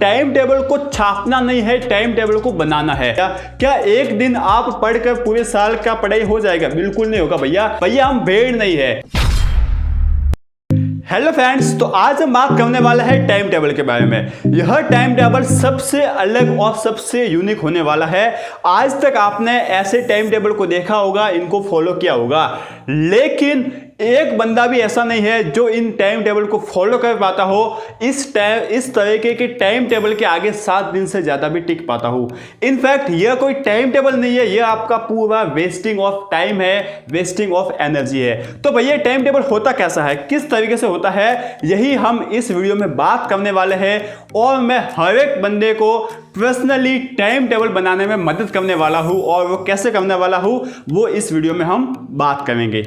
Time table को छापना नहीं है, टाइम टेबल को बनाना है। क्या एक दिन आप पढ़कर पूरे साल का पढ़ाई हो जाएगा? बिल्कुल नहीं होगा भैया हम भेड़ नहीं है। हेलो फ्रेंड्स, तो आज हम बात करने वाला है टाइम टेबल के बारे में। यह टाइम टेबल सबसे अलग और सबसे यूनिक होने वाला है। आज तक आपने ऐसे टाइम टेबल को देखा होगा, इनको फॉलो किया होगा, लेकिन एक बंदा भी ऐसा नहीं है जो इन टाइम टेबल को फॉलो कर पाता हो। इस तरीके के टाइम टेबल के आगे 7 दिन से ज्यादा भी टिक पाता हो। इनफैक्ट यह कोई टाइम टेबल नहीं है, यह आपका पूरा वेस्टिंग ऑफ टाइम है, वेस्टिंग ऑफ एनर्जी है। तो भैया टाइम टेबल होता कैसा है, किस तरीके से होता है, यही हम इस वीडियो में बात करने वाले हैं। और मैं हर एक बंदे को पर्सनली टाइम टेबल बनाने में मदद करने वाला हूं, और वो कैसे करने वाला हूं वो इस वीडियो में हम बात करेंगे।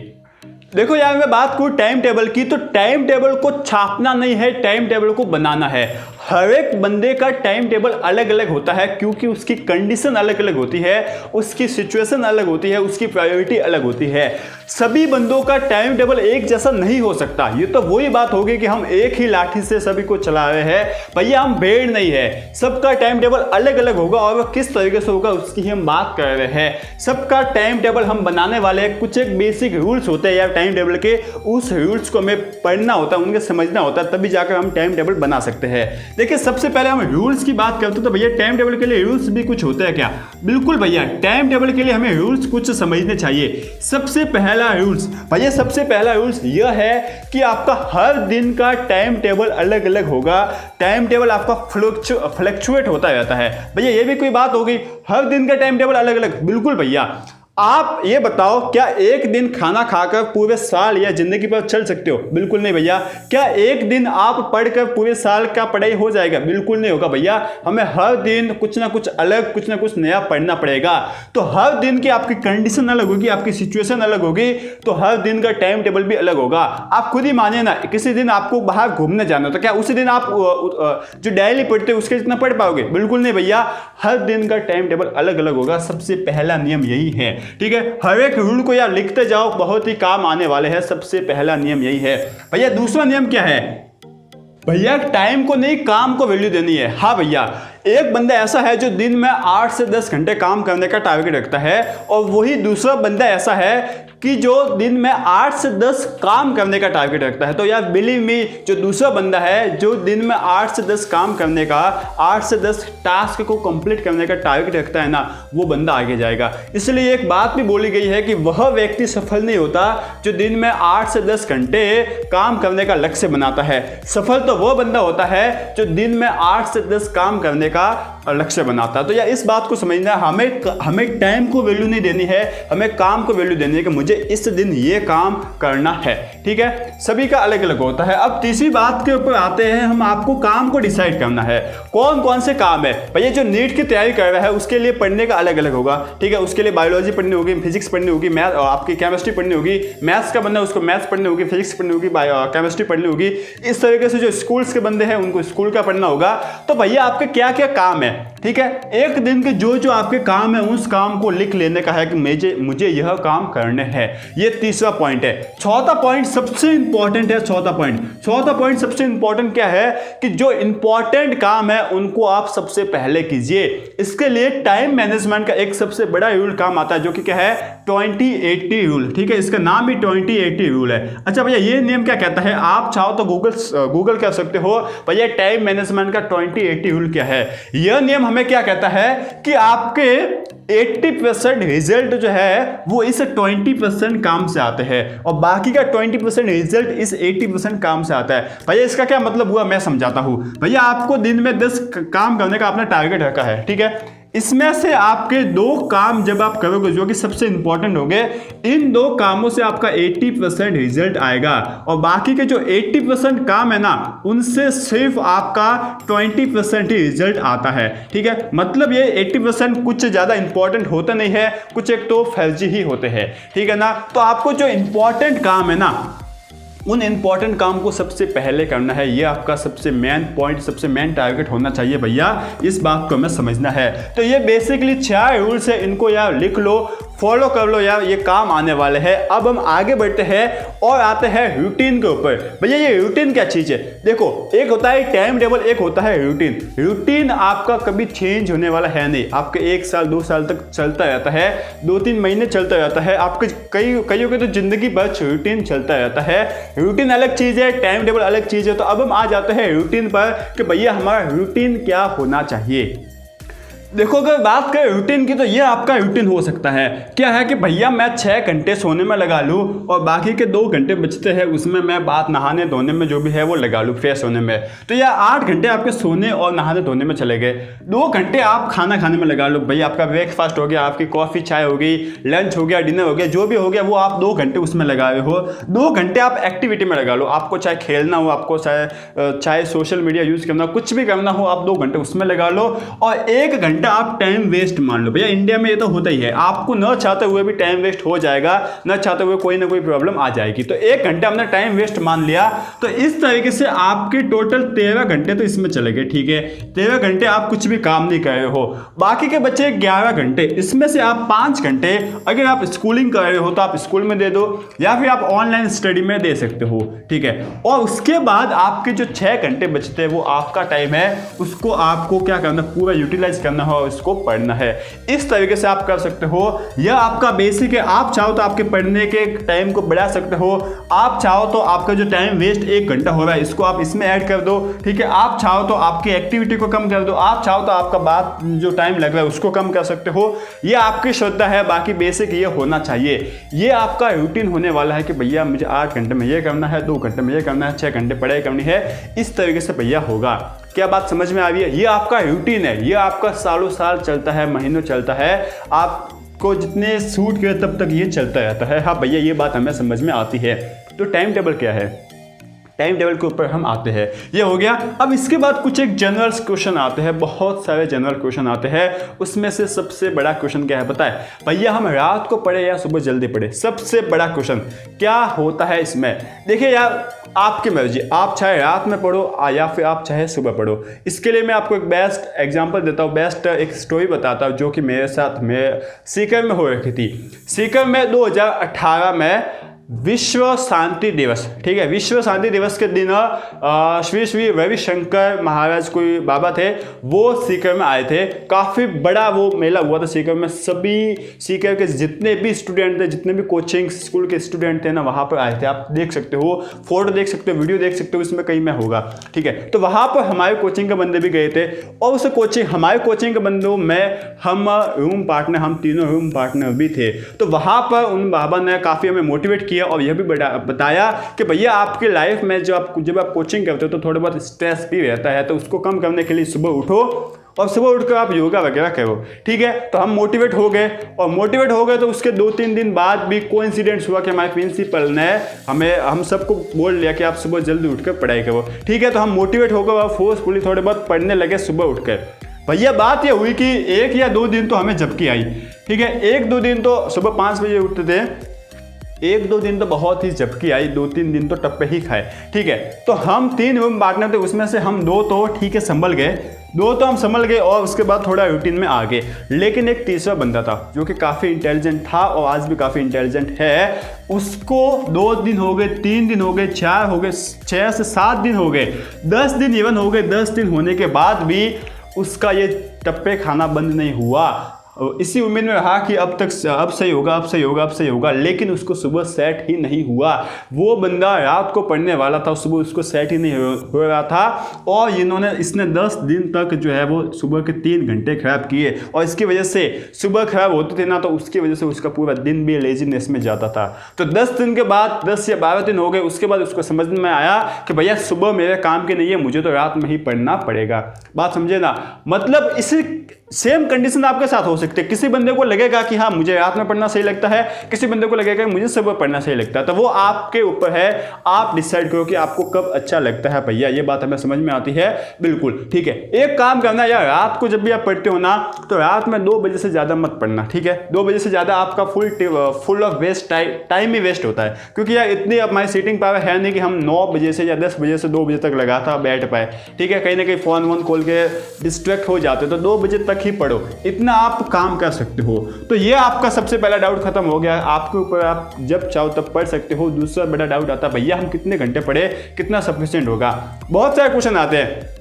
देखो यार, मैं बात करूं टाइम टेबल की, तो टाइम टेबल को छापना नहीं है, टाइम टेबल को बनाना है। हर एक बंदे का टाइम टेबल अलग अलग होता है, क्योंकि उसकी कंडीशन अलग अलग होती है, उसकी सिचुएशन अलग होती है, उसकी प्रायोरिटी अलग होती है। सभी बंदों का टाइम टेबल एक जैसा नहीं हो सकता। ये तो वही बात होगी कि हम एक ही लाठी से सभी को चला रहे हैं। भैया हम भेड़ नहीं है, सबका टाइम टेबल अलग अलग होगा, और वह किस तरीके से होगा उसकी हम बात कर रहे हैं। सबका टाइम टेबल हम बनाने वाले हैं। कुछ एक बेसिक रूल्स होते हैं यार टाइम टेबल के, उस रूल्स को हमें पढ़ना होता है, उनके समझना होता है, तभी जाकर हम टाइम टेबल बना सकते हैं। देखिए सबसे पहले हम रूल्स की बात करते हैं, तो भैया टाइम टेबल के लिए रूल्स भी कुछ होते हैं क्या? बिल्कुल भैया, टाइम टेबल के लिए हमें रूल्स कुछ समझने चाहिए। सबसे पहला रूल्स भैया, सबसे पहला रूल्स यह है कि आपका हर दिन का टाइम टेबल अलग अलग होगा। टाइम टेबल आपका फ्लक्चुएट होता रहता है। भैया ये भी कोई बात होगी, हर दिन का टाइम टेबल अलग अलग? बिल्कुल भैया। आप ये बताओ, क्या एक दिन खाना खाकर पूरे साल या जिंदगी पर चल सकते हो? बिल्कुल नहीं भैया। क्या एक दिन आप पढ़कर पूरे साल का पढ़ाई हो जाएगा? बिल्कुल नहीं होगा भैया। हमें हर दिन कुछ ना कुछ अलग, कुछ ना कुछ नया पढ़ना पड़ेगा। तो हर दिन की आपकी कंडीशन अलग होगी, आपकी सिचुएशन अलग होगी, तो हर दिन का टाइम टेबल भी अलग होगा। आप खुद ही मानिए ना, किसी दिन आपको बाहर घूमने जाना, तो क्या उसी दिन आप जो डेली पढ़ते हो उसके जितना पढ़ पाओगे? बिल्कुल नहीं भैया। हर दिन का टाइम टेबल अलग अलग होगा। सबसे पहला नियम यही है, ठीक है। हर एक रूल को यार लिखते जाओ, बहुत ही काम आने वाले हैं। सबसे पहला नियम यही है। भैया दूसरा नियम क्या है? भैया टाइम को नहीं, काम को वैल्यू देनी है। हाँ भैया, एक बंदा ऐसा है जो दिन में 8 से 10 घंटे काम करने का टारगेट रखता है, और वही दूसरा बंदा ऐसा है कि जो दिन में 8 से 10 काम करने का टारगेट रखता है। तो यार बिलीव मी, जो दूसरा बंदा है जो दिन में 8 से 10 काम करने का, 8 से 10 टास्क को कंप्लीट करने का टारगेट रखता है ना, वो बंदा आगे जाएगा। इसलिए एक बात भी बोली गई है कि वह व्यक्ति सफल नहीं होता जो दिन में 8 से 10 घंटे काम करने का लक्ष्य बनाता है। सफल तो वो बंदा होता है जो दिन में 8 से 10 काम करने का लक्ष्य बनाता है। तो यार इस बात को समझना, हमें टाइम को वैल्यू नहीं देनी है, हमें काम को वैल्यू देनी है कि मुझे इस दिन ये काम करना है, ठीक है। सभी का अलग अलग होता है। अब तीसरी बात के ऊपर आते हैं, हम आपको काम को डिसाइड करना है। कौन कौन से काम है? भैया जो नीट की तैयारी कर रहा है उसके लिए पढ़ने का अलग अलग होगा, ठीक है। उसके लिए बायोलॉजी पढ़नी होगी, फिजिक्स पढ़नी होगी, मैथ आपकी केमिस्ट्री पढ़नी होगी। मैथ्स का बंदा उसको मैथ्स पढ़नी होगी, फिजिक्स पढ़नी होगी, केमिस्ट्री पढ़नी होगी। इस तरीके से जो स्कूल्स के बंदे हैं उनको स्कूल का पढ़ना होगा। तो भैया आपके क्या क्या काम है, ठीक है। एक दिन के जो आपके काम है उस काम को लिख लेने का है कि मुझे यह काम करने हैं। ये तीसरा पॉइंट है। चौथा पॉइंट सबसे इंपॉर्टेंट है। चौथा पॉइंट सबसे इंपॉर्टेंट क्या है कि जो इंपॉर्टेंट काम है उनको आप सबसे पहले कीजिए। इसके लिए टाइम मैनेजमेंट का एक सबसे बड़ा रूल काम आता है, जो कि क्या है, 20-80 रूल, ठीक है। इसका नाम भी 20-80 रूल है। अच्छा भैया ये नियम क्या कहता है? आप चाहो तो गूगल कर सकते हो भैया टाइम मैनेजमेंट का 20-80 रूल क्या है। यह नियम हमें क्या कहता है कि आपके 80% रिजल्ट जो है वो इस 20% काम से आते हैं, और बाकी का 20% रिजल्ट इस 80% काम से आता है। भैया इसका क्या मतलब हुआ, मैं समझाता हूं। भैया आपको दिन में 10 काम करने का अपना टारगेट रखा है, ठीक है। इसमें से आपके 2 काम जब आप करोगे जो कि सबसे इंपॉर्टेंट होंगे, इन 2 कामों से आपका 80% रिजल्ट आएगा, और बाकी के जो 80% काम है ना उनसे सिर्फ आपका 20% ही रिजल्ट आता है, ठीक है। मतलब ये 80% कुछ ज्यादा इंपॉर्टेंट होता नहीं है, कुछ एक तो फर्जी ही होते हैं, ठीक है ना। तो आपको जो इंपॉर्टेंट काम है ना उन इंपॉर्टेंट काम को सबसे पहले करना है। ये आपका सबसे मेन पॉइंट, सबसे मेन टारगेट होना चाहिए भैया। इस बात को हमें समझना है। तो ये बेसिकली 4 रूल्स है, इनको यार लिख लो, फॉलो कर लो यार, ये काम आने वाले हैं। अब हम आगे बढ़ते हैं और आते हैं रूटीन के ऊपर। भैया ये रूटीन क्या चीज़ है? देखो, एक होता है टाइम टेबल, एक होता है रूटीन। रूटीन आपका कभी चेंज होने वाला है नहीं, आपके 1 साल 2 साल तक चलता रहता है, 2-3 महीने चलता रहता है, आपके कईयों के तो जिंदगी भर रूटीन चलता रहता है। रूटीन अलग चीज़ है, टाइम टेबल अलग चीज़ है। तो अब हम आ जाते हैं रूटीन पर कि भैया हमारा रूटीन क्या होना चाहिए। देखो, अगर बात करें रूटीन की तो ये आपका रूटीन हो सकता है। क्या है कि भैया मैं 6 घंटे सोने में लगा लूँ और बाकी के 2 घंटे बचते हैं उसमें मैं बात नहाने धोने में जो भी है वो लगा लूँ, फ्रेश होने में। तो यह 8 घंटे आपके सोने और नहाने धोने में चले गए। 2 घंटे आप खाना खाने में लगा लो। भैया आपका ब्रेकफास्ट हो गया, आपकी कॉफ़ी चाय हो गई, लंच हो गया, डिनर हो गया, जो भी हो गया वो आप 2 घंटे उसमें लगा रहे हो। 2 घंटे आप एक्टिविटी में लगा लो। आपको चाहे खेलना हो, आपको चाहे सोशल मीडिया यूज़ करना हो, कुछ भी करना हो, आप 2 घंटे उसमें लगा लो। और 1 घंटा आप टाइम वेस्ट मान लो। भैया इंडिया में ये तो होता ही है, आपको न चाहते हुए भी टाइम वेस्ट हो जाएगा, न चाहते हुए कोई ना कोई प्रॉब्लम आ जाएगी। तो 1 घंटा हमने टाइम वेस्ट मान लिया। तो इस तरीके से आपके टोटल 13 घंटे तो इसमें चले गए। ठीक है, 13 घंटे आप कुछ भी काम नहीं कर रहे हो, बाकी के बचे 11 घंटे। इसमें से आप 5 घंटे अगर आप स्कूलिंग कर रहे हो तो आप स्कूल में दे दो, या फिर आप ऑनलाइन स्टडी में दे सकते हो। ठीक है, और उसके बाद आपके जो 6 घंटे बचते हैं वो आपका टाइम है, उसको आपको क्या करना, पूरा यूटिलाइज करना हो, उसको पढ़ना है। इस तरीके से आप कर सकते हो। यह आपका बेसिक है। आप चाहो तो आपके पढ़ने के टाइम को बढ़ा सकते हो, आप चाहो तो आपका जो टाइम वेस्ट 1 घंटा हो रहा है इसको आप इसमें ऐड कर दो। ठीक है, आप चाहो तो आपकी एक्टिविटी को कम कर दो, आप चाहो तो आपका बात जो टाइम लग रहा है उसको कम कर सकते हो। यह आपकी श्रद्धा है, बाकी बेसिक ये होना चाहिए। ये आपका रूटीन होने वाला है कि भैया मुझे 8 घंटे में ये करना है, 2 घंटे में ये करना है, 6 घंटे पढ़ाई करनी है। इस तरीके से भैया होगा। क्या बात समझ में आ रही है? ये आपका रूटीन है, ये आपका सालों साल चलता है, महीनों चलता है, आपको जितने सूट के तब तक ये चलता रहता है। हाँ भैया ये बात हमें समझ में आती है। तो टाइम टेबल क्या है? टाइम टेबल के ऊपर हम आते हैं, ये हो गया। अब इसके बाद कुछ एक जनरल क्वेश्चन आते हैं, बहुत सारे जनरल क्वेश्चन आते हैं। उसमें से सबसे बड़ा क्वेश्चन क्या है पता है? भैया हम रात को पढ़े या सुबह जल्दी पढ़े? सबसे बड़ा क्वेश्चन क्या होता है इसमें? देखिए यार, आपकी मर्जी, आप चाहे रात में पढ़ो या फिर आप चाहे सुबह पढ़ो। इसके लिए मैं आपको एक बेस्ट एग्जांपल देता हूँ, बेस्ट एक स्टोरी बताता हूँ जो कि मेरे साथ में सीकर में हो रखी थी। सीकर में 2018 में विश्व शांति दिवस, ठीक है, विश्व शांति दिवस के दिन श्री श्री रविशंकर महाराज कोई बाबा थे, वो सीकर में आए थे। काफ़ी बड़ा वो मेला हुआ था सीकर में। सभी सीकर के जितने भी स्टूडेंट थे, जितने भी कोचिंग स्कूल के स्टूडेंट थे ना, वहाँ पर आए थे। आप देख सकते हो, फोटो देख सकते हो, वीडियो देख सकते हो, इसमें कहीं में होगा। ठीक है, तो वहाँ पर हमारे कोचिंग के बंदे भी गए थे। और उस हमारे कोचिंग के बंदों में हम रूम पार्टनर, हम तीनों रूम पार्टनर भी थे। तो वहाँ पर उन बाबा ने काफ़ी हमें मोटिवेट किया और यह भी बताया कि भैया आपके लाइफ में जब आप कोचिंग करते हो तो थोड़ा बहुत स्ट्रेस भी रहता है, तो उसको कम करने के लिए सुबह उठो और सुबह उठकर आप योगा वगैरह करो। ठीक है, तो हम मोटिवेट हो गए और मोटिवेट हो गए। तो उसके 2-3 दिन बाद भी कोइंसिडेंस हुआ कि हमारे प्रिंसिपल ने हम सबको बोल लिया कि आप सुबह जल्दी उठकर पढ़ाई करो। ठीक है, तो हम मोटिवेट होकर और फोर्सफुली थोड़े बहुत पढ़ने लगे सुबह उठकर। भैया बात यह हुई कि 1 या 2 दिन तो हमें झपकी आई। ठीक है, 1-2 दिन तो सुबह 5 बजे उठते थे, 1-2 दिन तो बहुत ही झपकी आई, 2-3 दिन तो टप्पे ही खाए। ठीक है, तो हम 3 रूम पार्टनर थे, उसमें से हम 2 तो ठीक है संभल गए, 2 तो हम संभल गए और उसके बाद थोड़ा रूटीन में आ गए। लेकिन एक तीसरा बंदा था जो कि काफ़ी इंटेलिजेंट था और आज भी काफ़ी इंटेलिजेंट है। उसको 2 दिन हो गए, 3 दिन हो गए, 4 हो गए, 6 से 7 दिन हो गए, 10 दिन इवन हो गए। 10 दिन होने के बाद भी उसका ये टप्पे खाना बंद नहीं हुआ। इसी उम्मीद में रहा कि अब सही होगा, अब सही होगा, अब सही होगा, लेकिन उसको सुबह सेट ही नहीं हुआ। वो बंदा रात को पढ़ने वाला था, सुबह उसको सेट ही नहीं हो रहा था। और इसने 10 दिन तक जो है वो सुबह के 3 घंटे खराब किए और इसकी वजह से सुबह खराब होते थे ना, तो उसकी वजह से उसका पूरा दिन भी लेजीनेस में जाता था। तो 10 दिन के बाद, 10 या 12 दिन हो गए, उसके बाद उसको समझ में आया कि भैया सुबह मेरे काम के नहीं है, मुझे तो रात में ही पढ़ना पड़ेगा। बात समझे ना? मतलब इसी सेम कंडीशन आपके साथ हो सकते हैं। किसी बंदे को लगेगा कि हाँ मुझे रात में पढ़ना सही लगता है, किसी बंदे को लगेगा कि मुझे सुबह पढ़ना सही लगता है। तो वो आपके ऊपर है, आप डिसाइड करो कि आपको कब अच्छा लगता है। भैया ये बात हमें समझ में आती है, बिल्कुल ठीक है। एक काम करना यार, रात को जब भी आप पढ़ते हो ना, तो रात में 2 बजे से ज़्यादा मत पढ़ना। ठीक है, 2 बजे से ज़्यादा आपका फुल ऑफ वेस्ट टाइम ही वेस्ट होता है। क्योंकि यार इतनी हमारी सीटिंग पावर है नहीं कि हम 9 बजे से या 10 बजे से 2 बजे तक लगातार बैठ पाए। ठीक है, कहीं ना कहीं फ़ोन वोन खोल के डिस्ट्रैक्ट हो जाते, तो 2 बजे तक ही पढ़ो। इतना आप काम कर सकते हो। तो ये आपका सबसे पहला डाउट खत्म हो गया। आपके ऊपर आप जब चाहो तब पढ़ सकते हो। दूसरा बड़ा डाउट आता है भैया हम कितने घंटे पढ़े, कितना सफिशिएंट होगा। बहुत सारे क्वेश्चन आते हैं,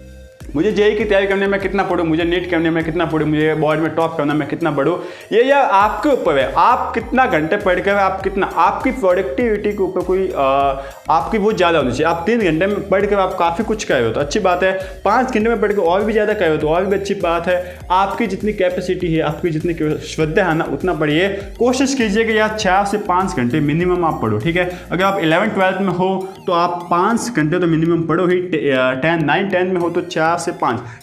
मुझे जेईई की तैयारी करने में कितना पढ़ूं, मुझे नीट करने में कितना पढ़ूं, मुझे बोर्ड में टॉप करना में कितना पढ़ूं। ये या आपके ऊपर है, आप कितना घंटे पढ़ कर, आप कितना, आपकी प्रोडक्टिविटी के ऊपर कोई आपकी बहुत ज़्यादा होनी चाहिए। आप 3 घंटे में पढ़ कर आप काफ़ी कुछ करे हो तो अच्छी बात है, 5 घंटे में पढ़ कर और भी ज़्यादा करे हो तो और भी अच्छी बात है। आपकी जितनी कैपेसिटी है, आपकी जितनी श्रद्धा है ना, उतना पढ़िए। कोशिश कीजिए कि यार 4 से 5 घंटे मिनिमम आप पढ़ो, ठीक है। अगर आप 11th-12th में हो तो आप 5 घंटे तो मिनिमम पढ़ो ही। 9-10 में हो तो 4 से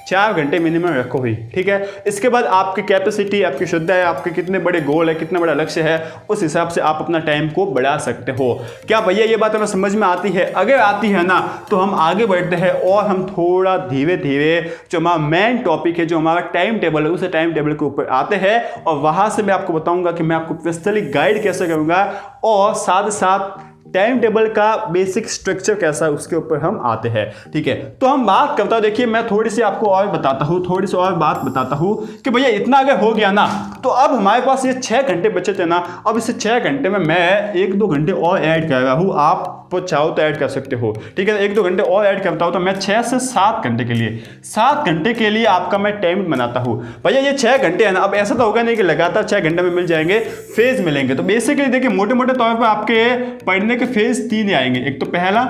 4 घंटे मिनिमम रखो ही, ठीक है। इसके बाद आपकी कैपेसिटी, आपकी श्रद्धा है, आपके कितने बड़े गोल है, कितना बड़ा लक्ष्य है, उस हिसाब से आप अपना टाइम को बढ़ा सकते हो। क्या भैया ये बात हमें समझ में आती है? अगर आती है ना तो हम आगे बढ़ते हैं और हम थोड़ा धीरे धीरे जो हमारा मेन टॉपिक है, जो हमारा टाइम टेबल है, उस टाइम टेबल के ऊपर आते हैं और वहां से मैं आपको बताऊंगा कि मैं आपको पर्सनली गाइड कैसे करूंगा और साथ साथ टाइम टेबल का बेसिक स्ट्रक्चर कैसा है उसके ऊपर हम आते हैं, ठीक है। तो हम बात करता हूं, देखिए मैं थोड़ी सी आपको और बताता हूं, थोड़ी सी और बात बताता हूं कि भैया इतना अगर हो गया ना तो अब हमारे पास ये 6 घंटे बचे थे ना, अब इसे 6 घंटे में मैं 1-2 घंटे और ऐड कर रहा हूं। आप चाहो तो ऐड कर सकते हो, ठीक है। 1-2 घंटे और ऐड करता हूं तो मैं 6 से 7 घंटे के लिए, 7 घंटे के लिए आपका मैं टाइम बनाता हूं। भैया ये 6 घंटे है ना, अब ऐसा तो होगा नहीं कि लगातार 6 घंटे में मिल जाएंगे, फेज मिलेंगे। तो बेसिकली देखिए मोटे मोटे तौर पर आपके पढ़ने के फेज 3 आएंगे। एक तो पहला,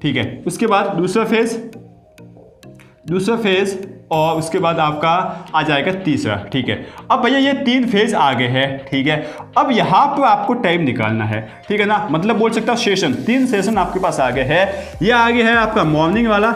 ठीक है, उसके बाद दूसरा फेज और उसके बाद आपका आ जाएगा तीसरा, ठीक है। अब भैया ये 3 फेज आगे है, ठीक है। अब यहाँ पर आपको टाइम निकालना है, ठीक है ना, मतलब बोल सकता हूँ सेशन, 3 सेशन आपके पास आगे है। ये आगे है आपका मॉर्निंग वाला,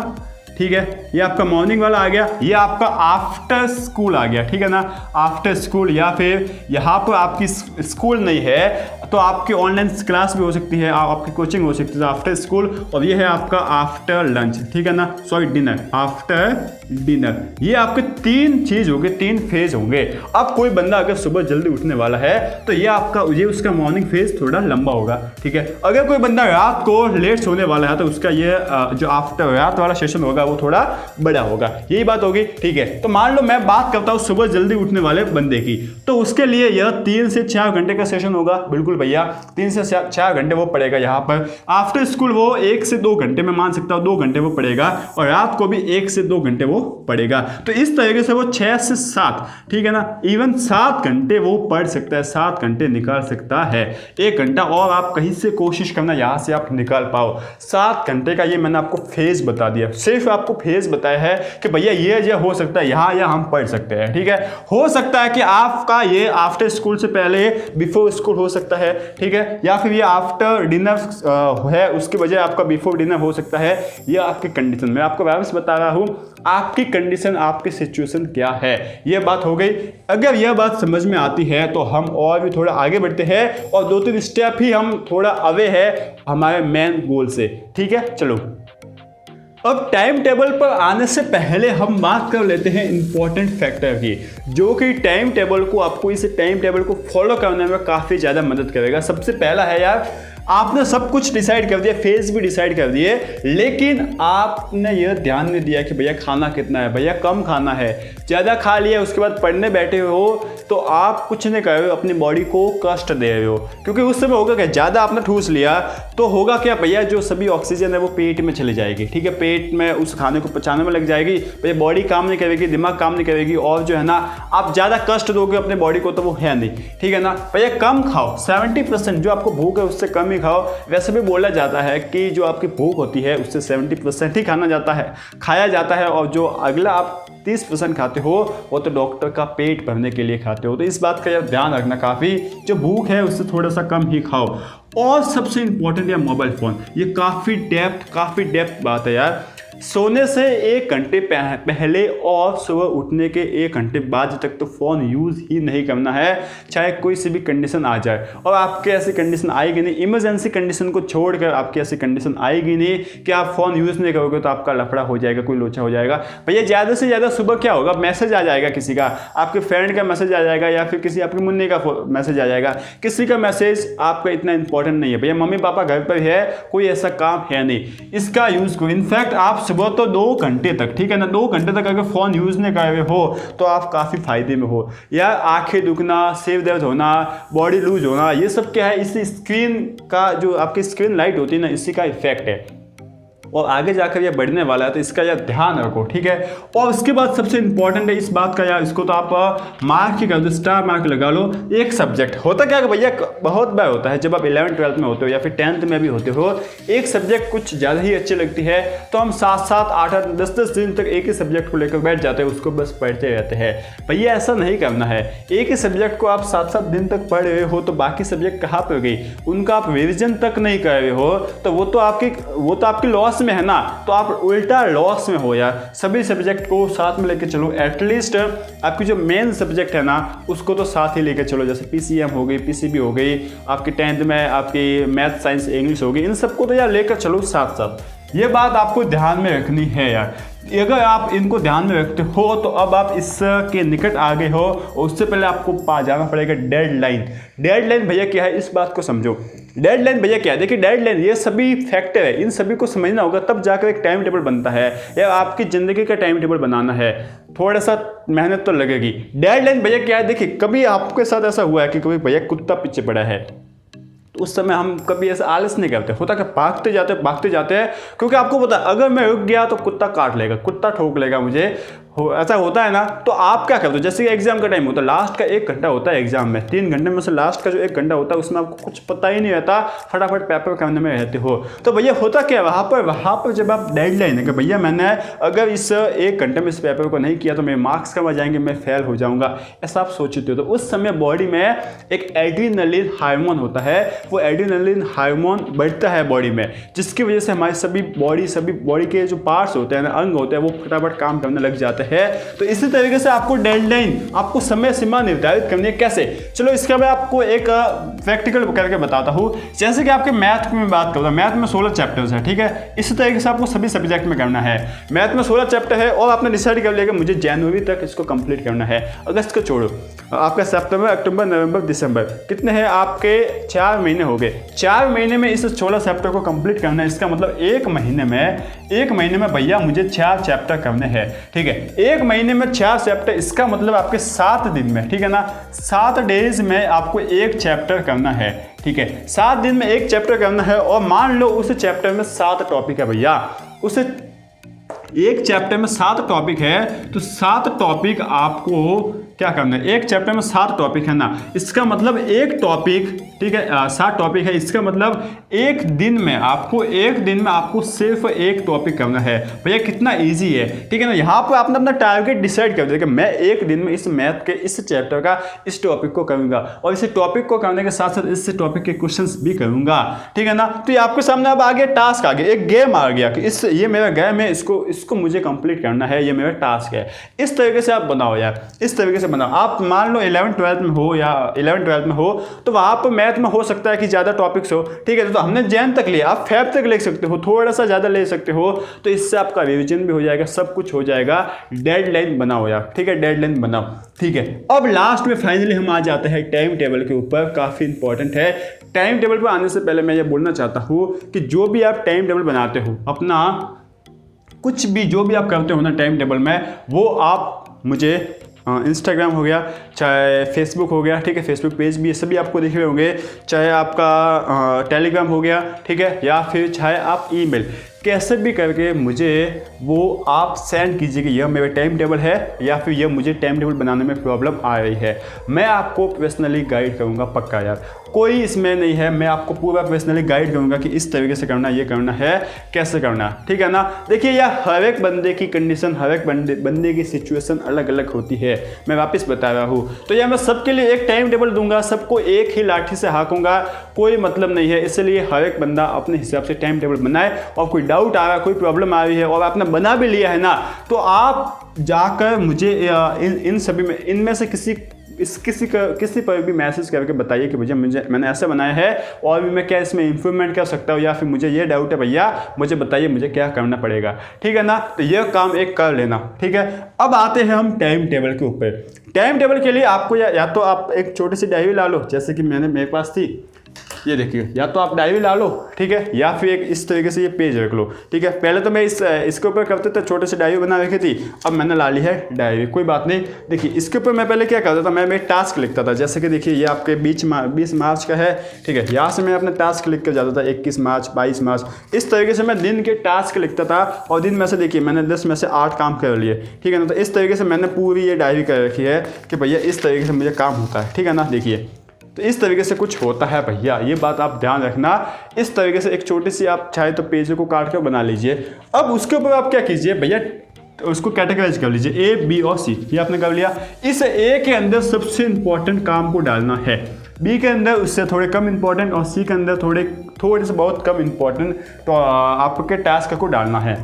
ठीक है, ये आपका मॉर्निंग वाला आ गया। ये आपका आफ्टर स्कूल आ गया, ठीक है ना, आफ्टर स्कूल, या फिर यहाँ पर आपकी स्कूल नहीं है तो आपकी ऑनलाइन क्लास भी हो सकती है, आपकी कोचिंग हो सकती है आफ्टर स्कूल। और ये है आपका आफ्टर लंच, ठीक है ना, सॉरी डिनर, आफ्टर डिनर। ये आपके 3 चीज होंगे, 3 फेज होंगे। अब कोई बंदा अगर सुबह जल्दी उठने वाला है तो ये उसका मॉर्निंग फेज थोड़ा लंबा होगा, ठीक है। अगर कोई बंदा रात को लेट सोने वाला है तो उसका ये जो आफ्टर रात वाला सेशन होगा वो थोड़ा बड़ा होगा, यही बात होगी, ठीक है। तो मान लो मैं बात करता हूँ सुबह जल्दी उठने वाले बंदे की, तो उसके लिए यह 3 से 4 घंटे का सेशन होगा, बिल्कुल भैया 3 से 4 घंटे वो पड़ेगा। यहाँ पर आफ्टर स्कूल वो 1 से 2 घंटे में मान सकता हूँ, 2 घंटे वो पड़ेगा और रात को भी 1 से 2 घंटे वो पड़ेगा। तो इस तरीके से वो 6 से 7, ठीक है ना, इवन 7 घंटे वो पढ़ सकता है, 7 घंटे निकाल सकता है। 1 घंटा और आप कहीं से कोशिश करना यहाँ से आप निकाल पाओ। 7 घंटे का ये मैंने आपको फेज बता दिया, सिर्फ आपको फेज बताया है कि भैया ये हो सकता है यहाँ या हम पढ़ सकते हैं, ठीक है। हो सकता है कि आपका ये आफ्टर स्कूल से पहले बिफोर स्कूल हो सकता है, ठीक है, या फिर ये आफ्टर डिनर है उसके बजाय आपका बिफोर डिनर हो सकता है। ये आपकी कंडीशन, मैं आपको वापस बता रहा हूँ, आपकी कंडीशन, आपकी सिचुएशन क्या है, ये बात हो गई। अगर यह बात समझ में आती है तो हम और भी थोड़ा आगे बढ़ते हैं और 2-3 स्टेप ही हम थोड़ा अवे है हमारे मेन गोल से, ठीक है। चलो अब टाइम टेबल पर आने से पहले हम बात कर लेते हैं इंपॉर्टेंट फैक्टर की, जो कि टाइम टेबल को, आपको इस टाइम टेबल को फॉलो करने में काफ़ी ज़्यादा मदद करेगा। सबसे पहला है यार, आपने सब कुछ डिसाइड कर दिया, फेज भी डिसाइड कर दिए, लेकिन आपने यह ध्यान नहीं दिया कि भैया खाना कितना है, भैया कम खाना है, ज़्यादा खा लिया उसके बाद पढ़ने बैठे हो तो आप कुछ नहीं कर रहे हो, अपनी बॉडी को कष्ट दे रहे हो। क्योंकि उस समय होगा क्या, ज़्यादा आपने ठूस लिया तो होगा क्या भैया, जो सभी ऑक्सीजन है वो पेट में चली जाएगी, ठीक है, पेट में उस खाने को पचाने में लग जाएगी, भैया बॉडी काम नहीं करेगी, दिमाग काम नहीं करेगी, और जो है ना आप ज़्यादा कष्ट दोगे अपने बॉडी को तो वो है नहीं, ठीक है ना। भैया कम खाओ, 70% जो आपको भूख है उससे कम ही खाओ। वैसे भी बोला जाता है कि जो आपकी भूख होती है उससे 70% ही खाया जाता है और जो अगला आप 30% खाते हो वो तो डॉक्टर का पेट भरने के लिए खाते हो। तो इस बात का यार ध्यान रखना, काफ़ी जो भूख है उससे थोड़ा सा कम ही खाओ। और सबसे इंपॉर्टेंट यार मोबाइल फ़ोन, ये काफ़ी डेप्थ बात है यार। सोने से 1 घंटे पहले और सुबह उठने के 1 घंटे बाद तक तो फ़ोन यूज़ ही नहीं करना है, चाहे कोई सी भी कंडीशन आ जाए। और आपके ऐसी कंडीशन आएगी नहीं, इमरजेंसी कंडीशन को छोड़कर आपकी ऐसी कंडीशन आएगी नहीं कि आप फ़ोन यूज़ नहीं करोगे तो आपका लफड़ा हो जाएगा, कोई लोचा हो जाएगा। भैया ज़्यादा से ज़्यादा सुबह क्या होगा, मैसेज आ जाएगा किसी का, आपके फ्रेंड का मैसेज आ जाएगा या फिर किसी आपके मुन्ने का मैसेज आ जाएगा, किसी का मैसेज आपका इतना इंपॉर्टेंट नहीं है। भैया मम्मी पापा घर पर है, कोई ऐसा काम है नहीं, इसका यूज़ करो। इनफैक्ट आप वो तो 2 घंटे तक, ठीक है ना, 2 घंटे तक अगर फ़ोन यूज़ नहीं कर रहे हो तो आप काफ़ी फ़ायदे में हो। या आंखें दुखना, सिर दर्द होना, बॉडी लूज होना, ये सब क्या है, इसी स्क्रीन का जो आपकी स्क्रीन लाइट होती है ना, इसी का इफेक्ट है और आगे जाकर ये बढ़ने वाला है, तो इसका यार ध्यान रखो, ठीक है। और उसके बाद सबसे इंपॉर्टेंट है इस बात का यार, इसको तो आप मार्क ही कर दो, स्टार मार्क लगा लो। एक सब्जेक्ट होता क्या है भैया, बहुत बार होता है जब आप 11th-12th में होते हो या फिर 10th में भी होते हो, एक सब्जेक्ट कुछ ज़्यादा ही अच्छी लगती है तो हम 7-7, 8-8, 10-10 दिन तक एक ही सब्जेक्ट को लेकर बैठ जाते हैं, उसको बस पढ़ते रहते हैं। भैया ऐसा नहीं करना है, एक ही सब्जेक्ट को आप 7-7 दिन तक पढ़ रहे हो तो बाकी सब्जेक्ट कहाँ पर गई, उनका आप रिविजन तक नहीं कर रहे हो तो वो तो आपकी लॉस में है ना, तो आप उल्टा लॉस में हो यार। सभी सब्जेक्ट को साथ में लेके चलो, एटलीस्ट आपकी जो मेन सब्जेक्ट है ना उसको तो साथ ही लेके चलो, जैसे PCM हो गई, PCB हो गई, आपकी 10th में आपकी मैथ, साइंस, इंग्लिश हो गई, इन सबको तो यार लेकर चलो साथ साथ। ये बात आपको ध्यान में रखनी है यार। अगर आप इनको ध्यान में रखते हो तो अब आप इसके निकट आ गए हो और उससे पहले आपको जाना पड़ेगा डेडलाइन। डेडलाइन भैया क्या है, इस बात को समझो। डेडलाइन भैया क्या है, देखिए डेडलाइन ये सभी फैक्टर है, इन सभी को समझना होगा, तब जाकर एक टाइम टेबल बनता है या आपकी ज़िंदगी का टाइम टेबल बनाना है, थोड़ा सा मेहनत तो लगेगी। डेडलाइन भैया क्या है, देखिए कभी आपके साथ ऐसा हुआ है कि कभी भैया कुत्ता पीछे पड़ा है, तो उस समय हम कभी ऐसा आलस नहीं करते, होता कि भागते जाते हैं क्योंकि आपको पता है अगर मैं रुक गया तो कुत्ता काट लेगा, कुत्ता ठोक लेगा मुझे, ऐसा होता है ना। तो आप क्या करते हो, जैसे एग्जाम का टाइम होता है, लास्ट का 1 घंटा होता है एग्जाम में, 3 घंटे में से लास्ट का जो 1 घंटा होता है उसमें आपको कुछ पता ही नहीं रहता, फटाफट पेपर करने में रहते हो। तो भैया होता क्या है वहाँ पर जब आप डेडलाइन है कि भैया मैंने अगर इस 1 घंटे में इस पेपर को नहीं किया तो मेरे मार्क्स कम आ जाएंगे, मैं फेल हो जाऊंगा, ऐसा आप सोचते हो, तो उस समय बॉडी में एक एड्रेनलिन हार्मोन होता है, वो एड्रेनलिन हार्मोन बढ़ता है बॉडी में, जिसकी वजह से हमारी सभी बॉडी के जो पार्ट्स होते हैं, अंग होते हैं, वो फटाफट काम करने लग जाते हैं। तो इसी तरीके से आपको डेडलाइन, आपको समय सीमा निर्धारित करनी है। कैसे, चलो इसका मैं आपको एक प्रैक्टिकल करके बताता हूँ। जैसे कि आपके मैथ की मैं बात करता हूँ, मैथ में 16 चैप्टर्स है, ठीक है, इसी तरीके से आपको सभी सब्जेक्ट में करना है। मैथ में 16 चैप्टर है और आपने डिसाइड कर लिया कि मुझे जनवरी तक इसको कंप्लीट करना है, अगस्त को छोड़ो, आपका सितंबर, अक्टूबर, नवंबर, दिसंबर, कितने हैं आपके 4 महीने हो गए। 4 महीने में इस 16 चैप्टर को कंप्लीट करना है, इसका मतलब 1 महीने में भैया मुझे 4 चैप्टर करने हैं, ठीक है। 1 महीने में 4 चैप्टर, इसका मतलब आपके 7 दिन में, ठीक है ना, 7 डेज में आपको 1 चैप्टर करना है, ठीक है। 7 दिन में 1 चैप्टर करना है और मान लो उस चैप्टर में 7 टॉपिक है भैया, उस एक चैप्टर में 7 टॉपिक है, तो 7 टॉपिक आपको क्या करना है, एक चैप्टर में 7 टॉपिक है ना, इसका मतलब एक टॉपिक, ठीक है, 7 टॉपिक है, इसका मतलब एक दिन में आपको सिर्फ एक टॉपिक करना है। भैया कितना इजी है, ठीक है ना। यहाँ पर आपने अपना टारगेट डिसाइड कर दिया कि मैं एक दिन में इस मैथ के इस चैप्टर का इस टॉपिक को करूँगा और इस टॉपिक को करने के साथ साथ इस टॉपिक के क्वेश्चंस भी करूँगा, ठीक है ना। तो ये आपके सामने अब आ गया टास्क, आ गया एक गेम आ गया कि ये मेरा गेम है, इसको मुझे कंप्लीट करना है, ये मेरा टास्क है। इस तरीके से आप बनाओ यार, इस तरीके से बनाओ। आप मान लो 11th-12th में हो या 11th-12th में हो तो वहाँ पर मैथ में हो सकता है कि ज़्यादा टॉपिक्स हो, ठीक है, तो हमने जैन तक लिया, आप फेब तक ले सकते हो, थोड़ा सा ज़्यादा ले सकते हो, तो इससे आपका रिविजन भी हो जाएगा, सब कुछ हो जाएगा। डेडलाइन बनाओ यार, ठीक है, डेडलाइन बनाओ, ठीक है। अब लास्ट में फाइनली हम आ जाते हैं टाइम टेबल के ऊपर, काफ़ी इंपॉर्टेंट है। टाइम टेबल पर आने से पहले मैं ये बोलना चाहता हूँ कि जो भी आप टाइम टेबल बनाते हो, अपना कुछ भी जो भी आप करते हो ना टाइम टेबल में, वो आप मुझे इंस्टाग्राम हो गया, चाहे फेसबुक हो गया, ठीक है, फेसबुक पेज भी ये सभी आपको देख रहे होंगे, चाहे आपका टेलीग्राम हो गया, ठीक है, या फिर चाहे आप ईमेल, कैसे भी करके मुझे वो आप सेंड कीजिए कि यह मेरा टाइम टेबल है या फिर यह मुझे टाइम टेबल बनाने में प्रॉब्लम आ रही है। मैं आपको पर्सनली गाइड करूँगा, पक्का यार, कोई इसमें नहीं है, मैं आपको पूरा पर्सनली गाइड करूँगा कि इस तरीके से करना, ये करना है, कैसे करना, ठीक है ना। देखिए यार, हर एक बंदे की कंडीशन, हर एक बंदे की सिचुएशन अलग अलग होती है, मैं वापस बता रहा हूँ। तो यार मैं सबके लिए एक टाइम टेबल दूंगा, सबको एक ही लाठी से हाँकूंगा, कोई मतलब नहीं है। इसलिए हर एक बंदा अपने हिसाब से टाइम टेबल बनाए, और कोई डाउट आ रहा है, कोई प्रॉब्लम आ रही है और आपने बना भी लिया है ना, तो आप जाकर मुझे इन सभी में, इनमें से किसी पर भी मैसेज करके बताइए कि भैया मैंने ऐसा बनाया है और भी मैं क्या इसमें इंप्रूवमेंट कर सकता हूँ, या फिर मुझे ये डाउट है भैया, मुझे बताइए मुझे क्या करना पड़ेगा, ठीक है ना। तो ये काम एक कर लेना, ठीक है। अब आते हैं हम टाइम टेबल के ऊपर। टाइम टेबल के लिए आपको या तो आप एक छोटी सी डायरी ला लो, जैसे कि मेरे पास थी, ये देखिए, या तो आप डायरी ला लो, ठीक है, या फिर एक इस तरीके से ये पेज रख लो, ठीक है। पहले तो मैं इसके ऊपर करते थे, छोटे से डायरी बना रखी थी, अब मैंने ला ली है डायरी, कोई बात नहीं। देखिए इसके ऊपर मैं पहले क्या करता था, मैं एक टास्क लिखता था, जैसे कि देखिए ये आपके 20 मार्च का है, ठीक है, यहाँ से मैं अपने टास्क लिख कर जाता था, 21 मार्च, 22 मार्च, इस तरीके से मैं दिन के टास्क लिखता था। और दिन में से देखिए मैंने 10 में से 8 काम कर लिए, ठीक है ना। तो इस तरीके से मैंने पूरी ये डायरी कर रखी है कि भैया इस तरीके से मुझे काम होता है, ठीक है ना। देखिए तो इस तरीके से कुछ होता है भैया, ये बात आप ध्यान रखना। इस तरीके से एक छोटी सी आप चाहे तो पेज को काट कर बना लीजिए। अब उसके ऊपर आप क्या कीजिए भैया, उसको कैटेगराइज कर लीजिए, ए, बी और सी, ये आपने कर लिया। इस ए के अंदर सबसे इंपॉर्टेंट काम को डालना है, बी के अंदर उससे थोड़े कम इंपॉर्टेंट और सी के अंदर थोड़े से बहुत कम इंपॉर्टेंट तो आपके टास्क को डालना है।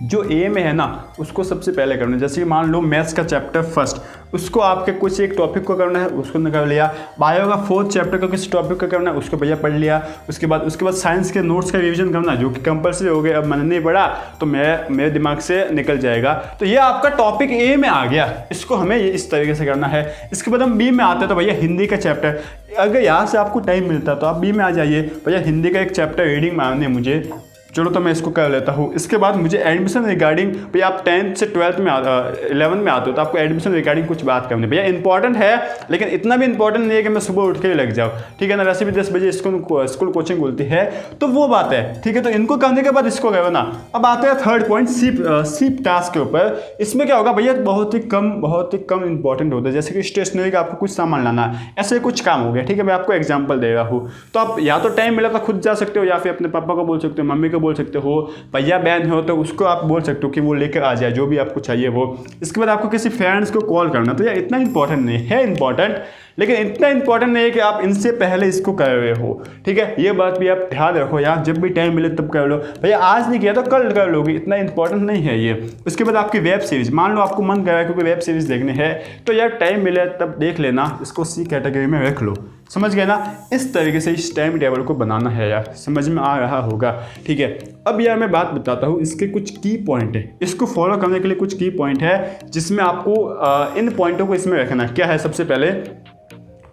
जो ए में है ना उसको सबसे पहले करना है। जैसे कि मान लो मैथ्स का चैप्टर फर्स्ट, उसको आपके कुछ एक टॉपिक को करना है, उसको कर लिया। बायो का 4th चैप्टर को किसी टॉपिक को करना है, उसको भैया पढ़ लिया। उसके बाद साइंस के नोट्स का रिवीजन करना, जो कि कंपलसरी हो गया। अब मैंने नहीं पढ़ा तो मेरे दिमाग से निकल जाएगा। तो ये आपका टॉपिक ए में आ गया, इसको हमें ये इस तरीके से करना है। इसके बाद हम बी में आते हैं, तो भैया हिंदी का चैप्टर, अगर यहाँ से आपको टाइम मिलता है तो आप बी में आ जाइए। भैया हिंदी का एक चैप्टर रीडिंग मारनी है मुझे, चलो तो मैं इसको कर लेता हूँ। इसके बाद मुझे एडमिशन रिगार्डिंग, भैया आप 10th से 12th में 11th में आते हो तो आपको एडमिशन रिगार्डिंग कुछ बात करनी है। भैया इंपॉर्टेंट है लेकिन इतना भी इंपॉर्टेंट नहीं है कि मैं सुबह उठ के ही लग जाऊँ, ठीक है ना। वैसे भी 10 बजे स्कूल कोचिंग खुलती है, तो वो बात है, ठीक है। तो इनको करने के बाद इसको करो ना। अब आते हैं 3rd पॉइंट, सी टास्क के ऊपर। इसमें क्या होगा भैया, बहुत ही कम इंपॉर्टेंट होता है। जैसे कि स्टेशनरी का आपको कुछ सामान लाना है, ऐसे कुछ काम हो गया, ठीक है। मैं आपको एग्जाम्पल दे रहा हूँ। तो आप या तो टाइम मिला तो खुद जा सकते हो, या फिर अपने पापा को बोल सकते हो, मम्मी को बोल सकते हो, भैया बहन हो तो उसको आप बोल सकते हो कि वो लेकर आ जाए जो भी आपको चाहिए वो। इसके बाद आपको किसी फ्रेंड्स को कॉल करना, तो यार इतना इंपॉर्टेंट नहीं है, इंपॉर्टेंट लेकिन इतना इंपॉर्टेंट नहीं है कि आप इनसे पहले इसको कर रहे हो, ठीक है। ये बात भी आप ध्यान रखो यार, जब भी टाइम मिले तब कर लो। भैया आज नहीं किया तो कल कर लोगे, इतना इंपॉर्टेंट नहीं है ये। उसके बाद आपकी वेब सीरीज, मान लो आपको मन कर रहा है क्योंकि वेब सीरीज देखने है, तो यार टाइम मिले तब देख लेना, इसको सी कैटेगरी में रख लो, समझ गए ना। इस तरीके से इस टाइम टेबल को बनाना है यार, समझ में आ रहा होगा, ठीक है। अब यार मैं बात बताता हूँ, इसके कुछ की पॉइंट है, इसको फॉलो करने के लिए कुछ की पॉइंट है जिसमें आपको इन पॉइंटों को इसमें रखना क्या है। सबसे पहले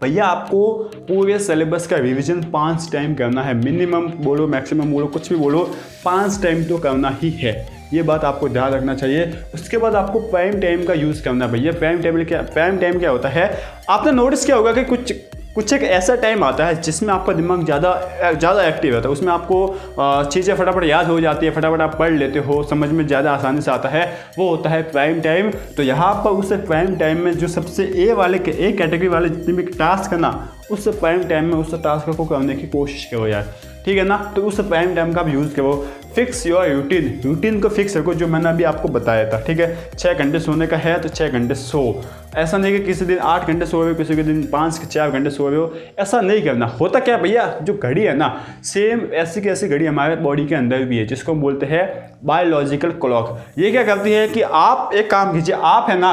भैया आपको पूरे सिलेबस का रिवीजन 5 टाइम करना है, मिनिमम बोलो मैक्सिमम बोलो कुछ भी बोलो, 5 टाइम तो करना ही है, ये बात आपको ध्यान रखना चाहिए। उसके बाद आपको प्राइम टाइम का यूज़ करना। भैया प्राइम टाइम क्या होता है, आपने नोटिस किया होगा कि कुछ एक ऐसा टाइम आता है जिसमें आपका दिमाग ज़्यादा एक्टिव रहता है, उसमें आपको चीज़ें फटाफट याद हो जाती है, फटाफट आप पढ़ लेते हो, समझ में ज़्यादा आसानी से आता है, वो होता है प्राइम टाइम। तो यहाँ पर उस प्राइम टाइम में जो सबसे ए कैटेगरी वाले जितने भी टास्क है ना, उस प्राइम टाइम में उस टास्क को करने की कोशिश करो यार, ठीक है ना। तो उस प्राइम टाइम का आप यूज़ करो। फिक्स योर रूटीन को फिक्स रखो, जो मैंने अभी आपको बताया था, ठीक है। 6 घंटे सोने का है तो 6 घंटे सो, ऐसा नहीं कि किसी दिन 8 घंटे सो रहे हो, किसी के दिन 4 घंटे सो रहे हो, ऐसा नहीं करना। होता क्या भैया, जो घड़ी है ना, सेम ऐसी की ऐसी घड़ी हमारे बॉडी के अंदर भी है, जिसको हम बोलते हैं बायोलॉजिकल क्लॉक। ये क्या करती है कि आप एक काम कीजिए, आप है ना,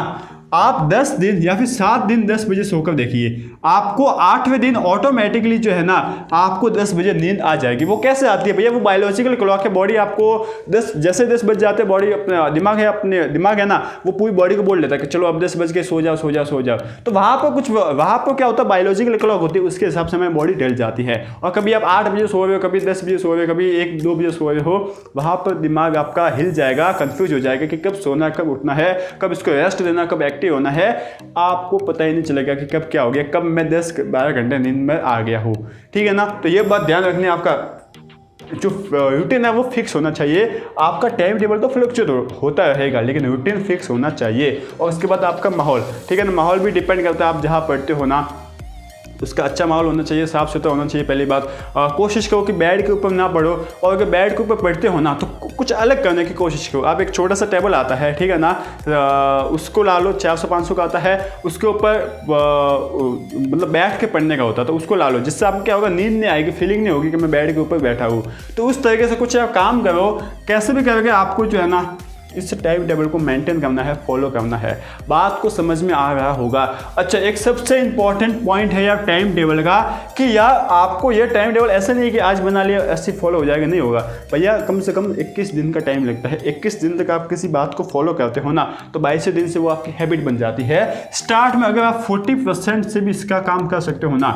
आप 10 दिन या फिर 7 दिन 10 बजे सोकर देखिए, आपको 8वें दिन ऑटोमेटिकली जो है ना आपको 10 बजे नींद आ जाएगी। वो कैसे आती है भैया, वो बायोलॉजिकल क्लॉक है। बॉडी आपको 10 बज जाते, बॉडी अपने दिमाग है ना, वो पूरी बॉडी को बोल लेता है कि चलो अब 10 बज के सो जाओ। तो वहाँ पर क्या होता है, बायोलॉजिकल क्लॉक होती है, उसके हिसाब से हमें बॉडी ढल जाती है। और कभी आप 8 बजे सो रहे हो, कभी 10 बजे सो रहे हो, कभी 1-2 बजे सो रहे हो, वहाँ पर दिमाग आपका हिल जाएगा, कंफ्यूज हो जाएगा कि कब सोना कब उठना है, कब इसको रेस्ट देना, कब एक्टिव होना है, आपको पता ही नहीं चलेगा कि कब क्या हो गया, कब मैं 10-12 घंटे नींद में आ गया हूँ, ठीक है ना। तो ये बात ध्यान रखनी है, आपका जो रूटीन है वो फिक्स होना चाहिए। आपका टाइम टेबल तो फ्लक्चुएट होता रहेगा लेकिन रूटीन फिक्स होना चाहिए। और उसके बाद आपका माहौल, ठीक है ना, माहौल भी डिपेंड करता है आप जहाँ पढ़ते हो ना, उसका अच्छा माहौल होना चाहिए, साफ़ सुथरा होना चाहिए। पहली बात कोशिश करो कि बेड के ऊपर ना पढ़ो, और अगर बेड के ऊपर पढ़ते हो ना तो कुछ अलग करने की कोशिश करो। आप एक छोटा सा टेबल आता है, ठीक है ना, उसको ला लो, 400-500 का आता है, उसके ऊपर मतलब बैठ के पढ़ने का होता है, तो उसको ला लो, जिससे आपको क्या होगा, नींद नहीं आएगी, फीलिंग नहीं होगी कि मैं बेड के ऊपर बैठा हूँ। तो उस तरीके से कुछ आप काम करो, कैसे भी करोगे आपको जो है ना इस टाइम टेबल को मेंटेन करना है, फॉलो करना है। बात को समझ में आ रहा होगा। अच्छा, एक सबसे इंपॉर्टेंट पॉइंट है यार टाइम टेबल का कि यार आपको ये टाइम टेबल ऐसा नहीं है कि आज बना लिया ऐसे फॉलो हो जाएगा, नहीं होगा भैया। कम से कम 21 दिन का टाइम लगता है। 21 दिन तक आप किसी बात को फॉलो करते हो ना तो 22वें दिन से वो आपकी हैबिट बन जाती है। स्टार्ट में अगर आप 40% से भी इसका काम कर सकते हो ना,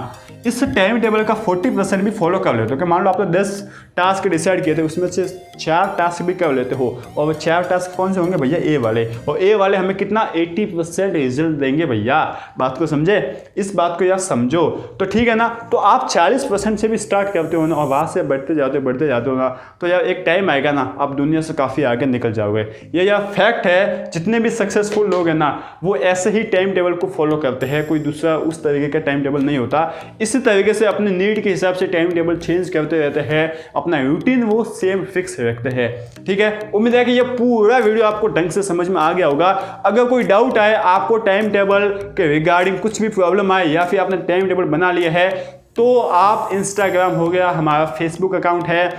इस टाइम टेबल का 40% भी फॉलो कर लेते हो कि मान लो आपने 10 टास्क डिसाइड किए थे, उसमें से 4 टास्क भी कर लेते हो, और वो 4 टास्क कौन से होंगे भैया? ए वाले। और ए वाले हमें कितना 80% रिजल्ट देंगे भैया। बात को समझे? इस बात को यार समझो तो ठीक है ना। तो आप 40% से भी स्टार्ट करते हो ना और वहाँ से बढ़ते जाते हो ना, तो यार एक टाइम आएगा ना आप दुनिया से काफ़ी आगे निकल जाओगे। ये यार फैक्ट है। जितने भी सक्सेसफुल लोग हैं ना वो ऐसे ही टाइम टेबल को फॉलो करते हैं, कोई दूसरा उस तरीके का टाइम टेबल नहीं होता। इसी तरीके से अपने नीड के हिसाब से टाइम टेबल चेंज करते रहते हैं, अपना रूटीन वो सेम फिक्स रखते हैं। ठीक है, उम्मीद है कि ये पूरा वीडियो आपको ढंग से समझ में आ गया होगा। अगर कोई डाउट आए आपको टाइम टेबल के रिगार्डिंग, कुछ भी प्रॉब्लम आए या फिर आपने टाइम टेबल बना लिया है, तो आप इंस्टाग्राम हो गया, हमारा फेसबुक अकाउंट है,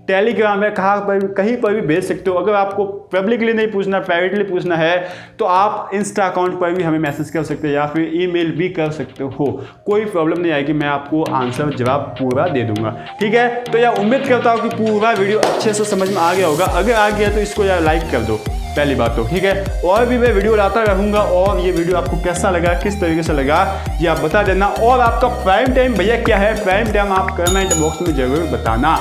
टेलीग्राम है, कहीं पर भी भेज सकते हो। अगर आपको पब्लिकली नहीं पूछना, प्राइवेटली पूछना है तो आप इंस्टा अकाउंट पर भी हमें मैसेज कर सकते हो या फिर ईमेल भी कर सकते हो। कोई प्रॉब्लम नहीं आएगी, मैं आपको आंसर जवाब पूरा दे दूंगा। ठीक है, तो यार उम्मीद करता हूँ कि पूरा वीडियो अच्छे से समझ में आ गया होगा। अगर आ गया तो इसको यार लाइक कर दो, पहली बात तो। ठीक है, और भी मैं वीडियो लाता रहूँगा, और ये वीडियो आपको कैसा लगा, किस तरीके से लगा, ये आप बता देना। और आपका प्राइम टाइम भैया क्या है, प्राइम टाइम आप कमेंट बॉक्स में जरूर बताना,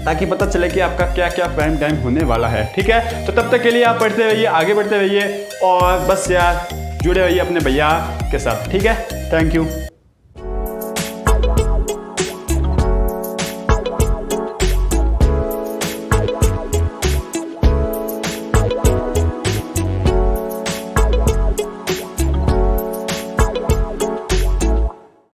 ताकि पता चले कि आपका क्या क्या प्राइम टाइम होने वाला है। ठीक है, तो तब तक के लिए आप पढ़ते रहिए, आगे बढ़ते रहिए, और बस यार जुड़े रहिए अपने भैया के साथ। ठीक है, थैंक यू।